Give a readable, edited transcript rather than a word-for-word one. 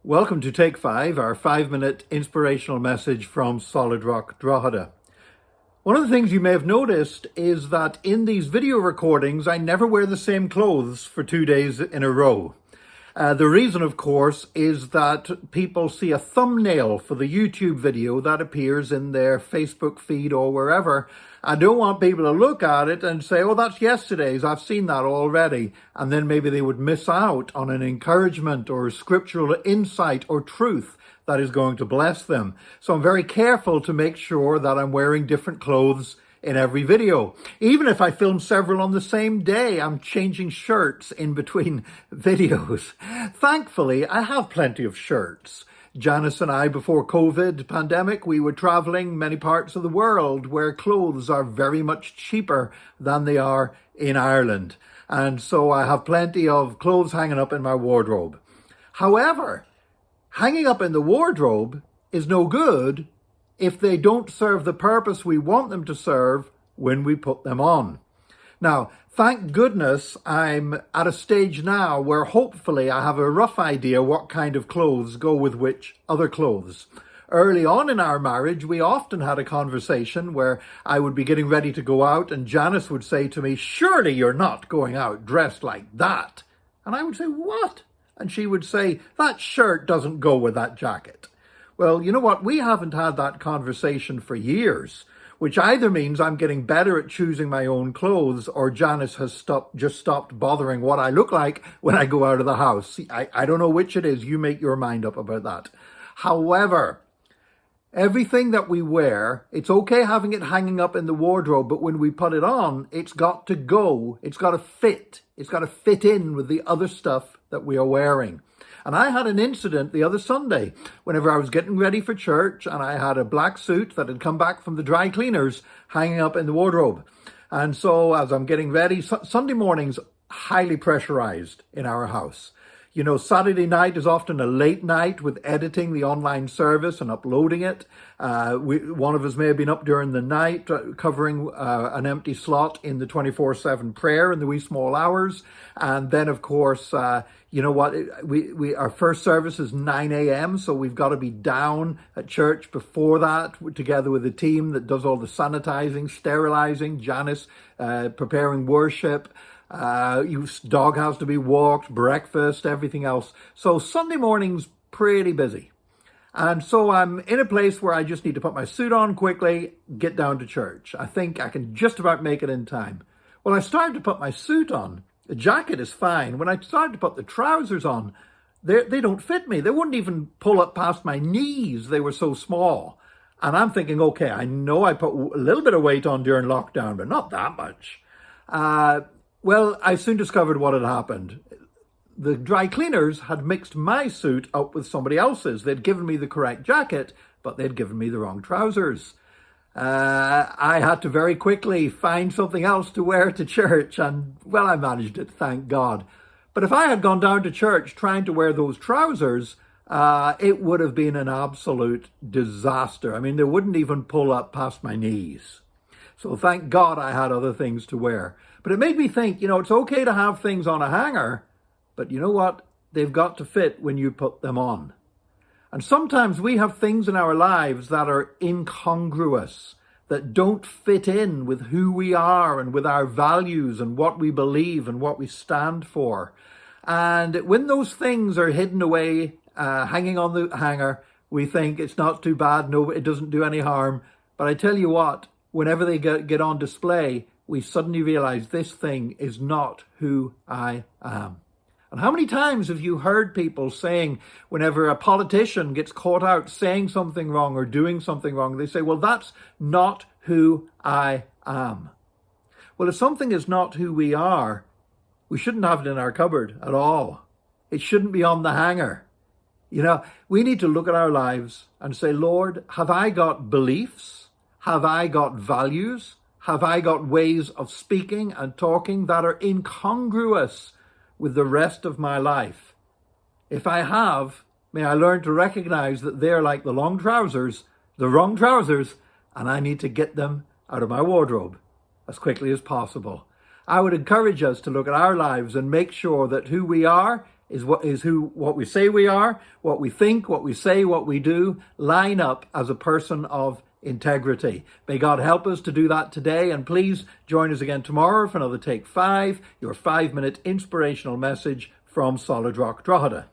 Welcome to Take 5, our 5-minute inspirational message from Solid Rock Drogheda. One of the things you may have noticed is that in these video recordings, I never wear the same clothes for 2 days in a row. The reason, of course, is that people see a thumbnail for the YouTube video that appears in their Facebook feed or wherever. I don't want people to look at it and say, oh, that's yesterday's, I've seen that already. And then maybe they would miss out on an encouragement or scriptural insight or truth that is going to bless them. So I'm very careful to make sure that I'm wearing different clothes in every video. Even if I film several on the same day, I'm changing shirts in between videos. Thankfully, I have plenty of shirts. Janice and I, before COVID pandemic, we were traveling many parts of the world where clothes are very much cheaper than they are in Ireland. And so I have plenty of clothes hanging up in my wardrobe. However, hanging up in the wardrobe is no good if they don't serve the purpose we want them to serve when we put them on. Now, thank goodness I'm at a stage now where hopefully I have a rough idea what kind of clothes go with which other clothes. Early on in our marriage, we often had a conversation where I would be getting ready to go out and Janice would say to me, surely you're not going out dressed like that. And I would say, what? And she would say, that shirt doesn't go with that jacket. Well, you know what? We haven't had that conversation for years, which either means I'm getting better at choosing my own clothes or Janice has stopped bothering what I look like when I go out of the house. I don't know which it is. You make your mind up about that. However, everything that we wear, it's okay having it hanging up in the wardrobe, but when we put it on, it's got to go. It's got to fit. It's got to fit in with the other stuff that we are wearing. And I had an incident the other Sunday whenever I was getting ready for church and I had a black suit that had come back from the dry cleaners hanging up in the wardrobe. And so as I'm getting ready, Sunday morning's highly pressurized in our house. You know, Saturday night is often a late night with editing the online service and uploading it. One of us may have been up during the night covering an empty slot in the 24/7 prayer in the wee small hours. And then, of course, you know what, our first service is 9 a.m. So we've got to be down at church before that together with a team that does all the sanitizing, sterilizing, Janice preparing worship. Dog has to be walked, breakfast, everything else. So Sunday morning's pretty busy. And so I'm in a place where I just need to put my suit on quickly, get down to church. I think I can just about make it in time. Well, I started to put my suit on. The jacket is fine. When I started to put the trousers on, they don't fit me. They wouldn't even pull up past my knees. They were so small. And I'm thinking, okay, I know I put a little bit of weight on during lockdown, but not that much. Well, I soon discovered what had happened. The dry cleaners had mixed my suit up with somebody else's. They'd given me the correct jacket, but they'd given me the wrong trousers. I had to very quickly find something else to wear to church, and, well, I managed it, thank God. But if I had gone down to church trying to wear those trousers, it would have been an absolute disaster. I mean, they wouldn't even pull up past my knees. So thank God I had other things to wear. But it made me think, you know, it's okay to have things on a hanger, but you know what? They've got to fit when you put them on. And sometimes we have things in our lives that are incongruous, that don't fit in with who we are and with our values and what we believe and what we stand for. And when those things are hidden away, hanging on the hanger, we think it's not too bad, no, it doesn't do any harm. But I tell you what, whenever they get on display, we suddenly realize this thing is not who I am. And how many times have you heard people saying, whenever a politician gets caught out saying something wrong or doing something wrong, they say, well, that's not who I am. Well, if something is not who we are, we shouldn't have it in our cupboard at all. It shouldn't be on the hanger. You know, we need to look at our lives and say, Lord, have I got beliefs? Have I got values? Have I got ways of speaking and talking that are incongruous with the rest of my life? If I have, may I learn to recognize that they're like the wrong trousers, and I need to get them out of my wardrobe as quickly as possible. I would encourage us to look at our lives and make sure that who we are is what we say we are, what we think, what we say, what we do, line up as a person of integrity. May God help us to do that today, and please join us again tomorrow for another Take 5, your 5-minute inspirational message from Solid Rock Drogheda.